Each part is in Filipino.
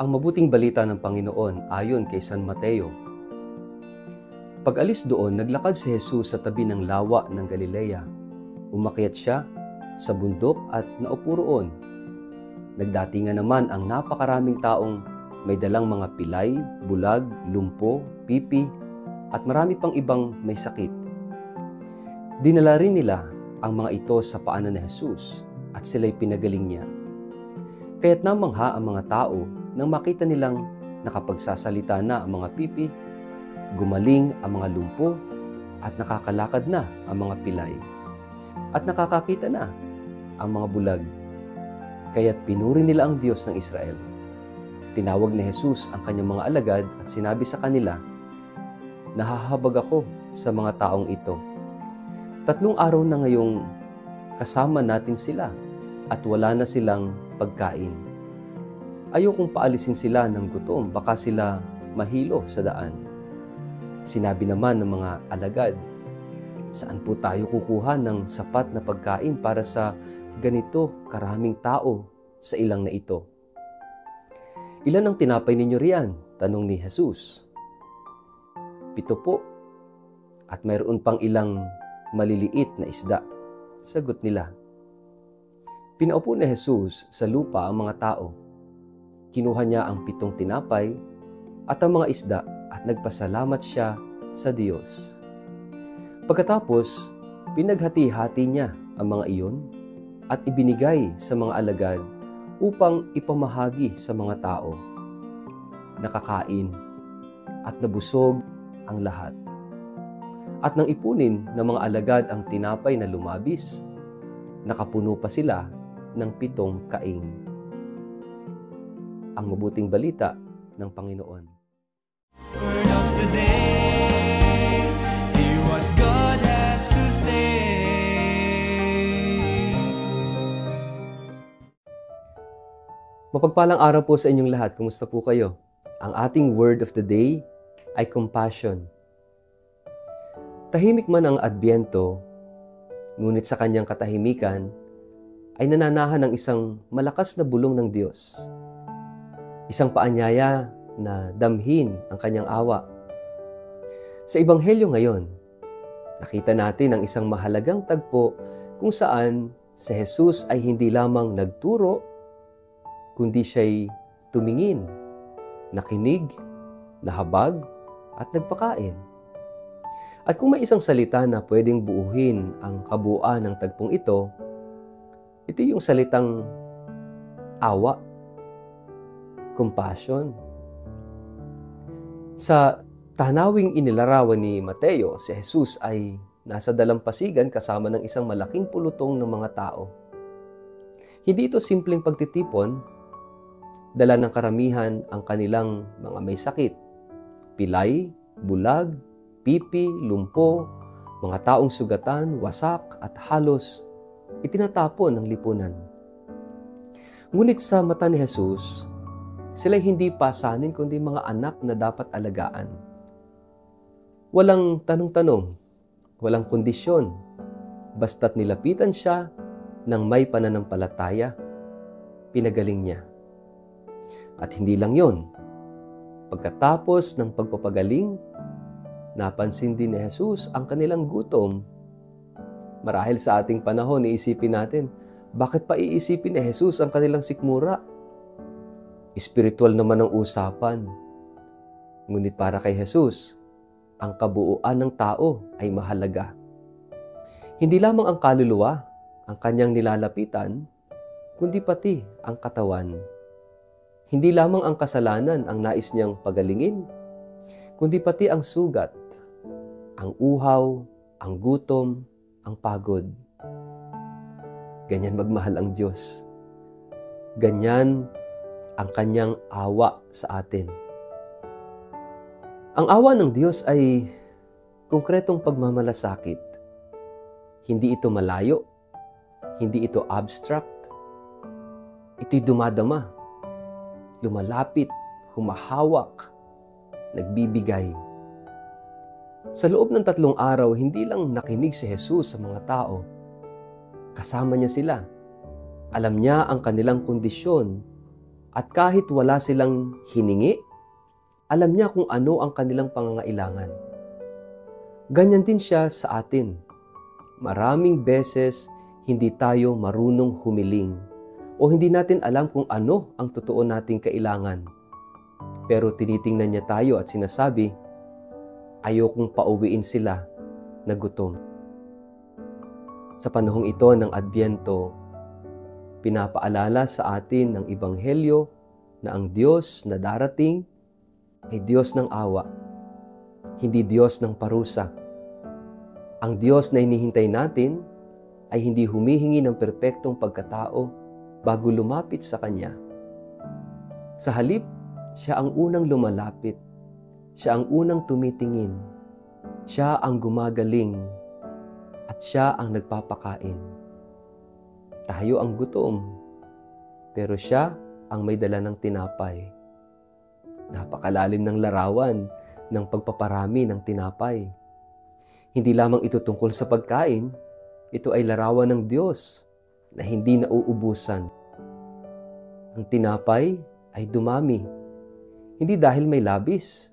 Ang mabuting balita ng Panginoon ayon kay San Mateo. Pag-alis doon, naglakad si Jesus sa tabi ng lawa ng Galilea. Umakyat siya sa bundok at naupo roon. Nagdatingan naman ang napakaraming taong may dalang mga pilay, bulag, lumpo, pipi, at marami pang ibang may sakit. Dinala rin nila ang mga ito sa paanan ni Jesus at sila'y pinagaling niya. Kaya't namangha ang mga tao nang makita nilang nakapagsasalita na ang mga pipi, gumaling ang mga lumpo, at nakakalakad na ang mga pilay, at nakakakita na ang mga bulag. Kaya't pinuri nila ang Diyos ng Israel. Tinawag ni Jesus ang kanyang mga alagad at sinabi sa kanila, "Nahahabag ako sa mga taong ito. 3 araw na ngayong kasama natin sila at wala na silang pagkain. Ayokong paalisin sila ng gutom, baka sila mahilo sa daan." Sinabi naman ng mga alagad, "Saan po tayo kukuha ng sapat na pagkain para sa ganito karaming tao sa ilang na ito?" "Ilan ang tinapay ninyo riyan?" tanong ni Jesus. "7 po, at mayroon pang ilang maliliit na isda," sagot nila. Pinaupo ni Jesus sa lupa ang mga tao. Kinuha niya ang 7 tinapay at ang mga isda at nagpasalamat siya sa Diyos. Pagkatapos, pinaghati-hati niya ang mga iyon at ibinigay sa mga alagad upang ipamahagi sa mga tao. Nakakain at nabusog ang lahat. At nang ipunin ng mga alagad ang tinapay na lumabis, nakapuno pa sila ng 7 kaing. Ang mabuting balita ng Panginoon. Word of the day, hear what God has to say. Mapagpalang araw po sa inyong lahat. Kumusta po kayo? Ang ating word of the day ay compassion. Tahimik man ang Adbyento, ngunit sa kanyang katahimikan ay nananahan ng isang malakas na bulong ng Diyos. Isang paanyaya na damhin ang kanyang awa. Sa Ebanghelyo ngayon, nakita natin ang isang mahalagang tagpo kung saan si Jesus ay hindi lamang nagturo, kundi siya'y tumingin, nakinig, nahabag, at nagpakain. At kung may isang salita na pwedeng buuhin ang kabuuan ng tagpong ito yung salitang awa, compassion. Sa tanawing inilarawan ni Mateo, si Jesus ay nasa dalampasigan kasama ng isang malaking pulutong ng mga tao. Hindi ito simpleng pagtitipon, dala ng karamihan ang kanilang mga may sakit, pilay, bulag, pipi, lumpo, mga taong sugatan, wasak at halos itinatapon ng lipunan. Ngunit sa mata ni Jesus, sila'y hindi pasanin kundi mga anak na dapat alagaan. Walang tanong-tanong, walang kondisyon, basta't nilapitan siya ng may pananampalataya, pinagaling niya. At hindi lang yon. Pagkatapos ng pagpapagaling, napansin din ni Jesus ang kanilang gutom. Marahil sa ating panahon, iisipin natin, bakit pa iisipin ni Jesus ang kanilang sikmura? Espiritual naman ang usapan. Ngunit para kay Jesus, ang kabuuan ng tao ay mahalaga. Hindi lamang ang kaluluwa ang kanyang nilalapitan, kundi pati ang katawan. Hindi lamang ang kasalanan ang nais niyang pagalingin, kundi pati ang sugat, ang uhaw, ang gutom, ang pagod. Ganyan magmahal ang Diyos. Ganyan ang kanyang awa sa atin. Ang awa ng Diyos ay konkretong pagmamalasakit. Hindi ito malayo, hindi ito abstract. Ito'y dumadama, lumalapit, humahawak, nagbibigay. Sa loob ng 3 araw, hindi lang nakinig si Jesus sa mga tao. Kasama niya sila. Alam niya ang kanilang kondisyon At kahit wala silang hiningi, alam niya kung ano ang kanilang pangangailangan. Ganyan din siya sa atin. Maraming beses hindi tayo marunong humiling o hindi natin alam kung ano ang totoo nating kailangan. Pero tinitingnan niya tayo at sinasabi, ayokong pauwiin sila na gutom. Sa panahong ito ng Adbyento, pinapaalala sa atin ng Ebanghelyo na ang Diyos na darating ay Diyos ng awa, hindi Diyos ng parusa. Ang Diyos na hinihintay natin ay hindi humihingi ng perpektong pagkatao bago lumapit sa Kanya. Sa halip, Siya ang unang lumalapit, Siya ang unang tumitingin, Siya ang gumagaling, at Siya ang nagpapakain. Tayo ang gutom, pero Siya ang may dala ng tinapay. Napakalalim ng larawan ng pagpaparami ng tinapay. Hindi lamang ito tungkol sa pagkain, ito ay larawan ng Diyos na hindi nauubusan. Ang tinapay ay dumami, hindi dahil may labis,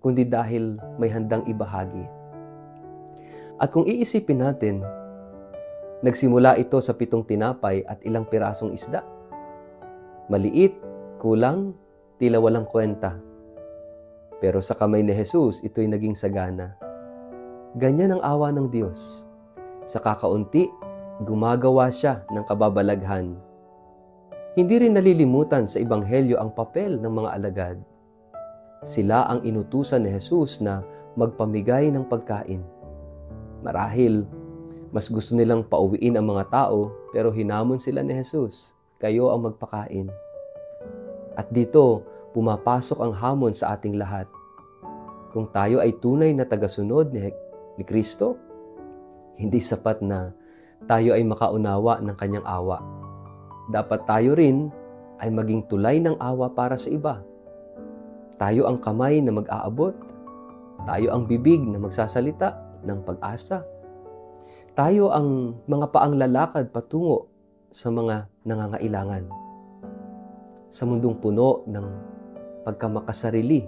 kundi dahil may handang ibahagi. At kung iisipin natin, nagsimula ito sa 7 tinapay at ilang pirasong isda. Maliit, kulang, tila walang kwenta. Pero sa kamay ni Jesus, ito'y naging sagana. Ganyan ang awa ng Diyos. Sa kakaunti, gumagawa siya ng kababalaghan. Hindi rin nalilimutan sa Ebanghelyo ang papel ng mga alagad. Sila ang inutusan ni Jesus na magpamigay ng pagkain. Marahil, mas gusto nilang pauwiin ang mga tao, pero hinamon sila ni Jesus, kayo ang magpakain. At dito, pumapasok ang hamon sa ating lahat. Kung tayo ay tunay na tagasunod ni Kristo, hindi sapat na tayo ay makaunawa ng Kanyang awa. Dapat tayo rin ay maging tulay ng awa para sa iba. Tayo ang kamay na mag-aabot. Tayo ang bibig na magsasalita ng pag-asa. Tayo ang mga paang lalakad patungo sa mga nangangailangan. Sa mundong puno ng pagkamakasarili,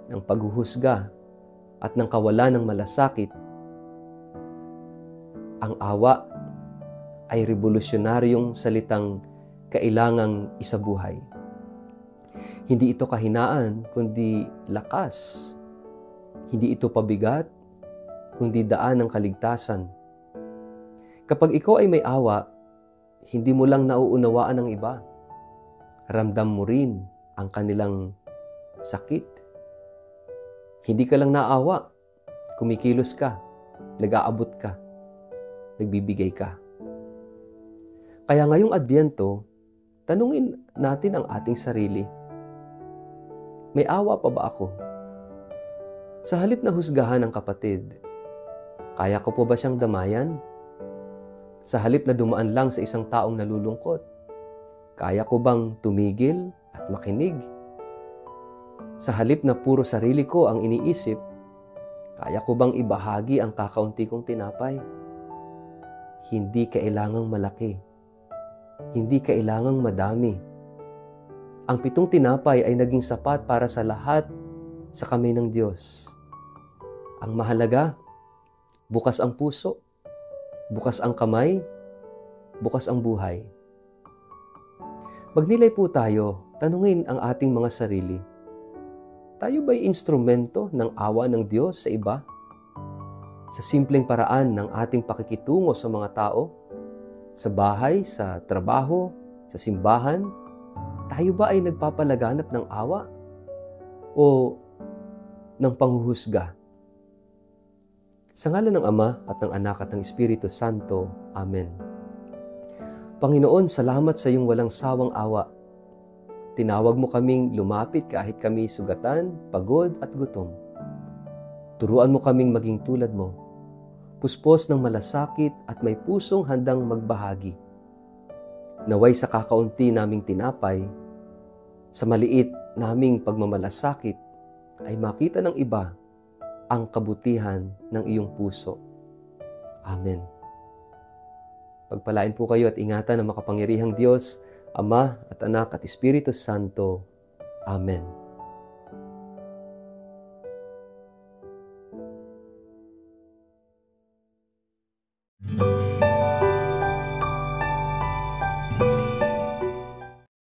ng paghuhusga, at ng kawalan ng malasakit, ang awa ay revolusyonaryong salitang kailangang isabuhay. Hindi ito kahinaan, kundi lakas. Hindi ito pabigat, kundi daan ng kaligtasan. Kapag ikaw ay may awa, hindi mo lang nauunawaan ang iba. Ramdam mo rin ang kanilang sakit. Hindi ka lang naawa, kumikilos ka, nag-aabot ka, nagbibigay ka. Kaya ngayong Adbyento, tanungin natin ang ating sarili. May awa pa ba ako? Sa halip na husgahan ng kapatid, kaya ko po ba siyang damayan? Sa halip na dumaan lang sa isang taong nalulungkot, kaya ko bang tumigil at makinig? Sa halip na puro sarili ko ang iniisip, kaya ko bang ibahagi ang kakaunti kong tinapay? Hindi kailangang malaki. Hindi kailangang madami. Ang 7 tinapay ay naging sapat para sa lahat sa kamay ng Diyos. Ang mahalaga, bukas ang puso, bukas ang kamay, bukas ang buhay. Magnilay po tayo, tanungin ang ating mga sarili. Tayo ba'y instrumento ng awa ng Diyos sa iba? Sa simpleng paraan ng ating pakikitungo sa mga tao, sa bahay, sa trabaho, sa simbahan, tayo ba ay nagpapalaganap ng awa o ng panghuhusga? Sa ngalan ng Ama at ng Anak at ng Espiritu Santo. Amen. Panginoon, salamat sa iyong walang sawang awa. Tinawag mo kaming lumapit kahit kami sugatan, pagod at gutom. Turuan mo kaming maging tulad mo, puspos ng malasakit at may pusong handang magbahagi. Naway sa kakaunti naming tinapay, sa maliit naming pagmamalasakit, ay makita ng iba ang kabutihan ng iyong puso. Amen. Pagpalain po kayo at ingatan ng makapangyarihang Diyos, Ama at Anak at Espiritu Santo. Amen.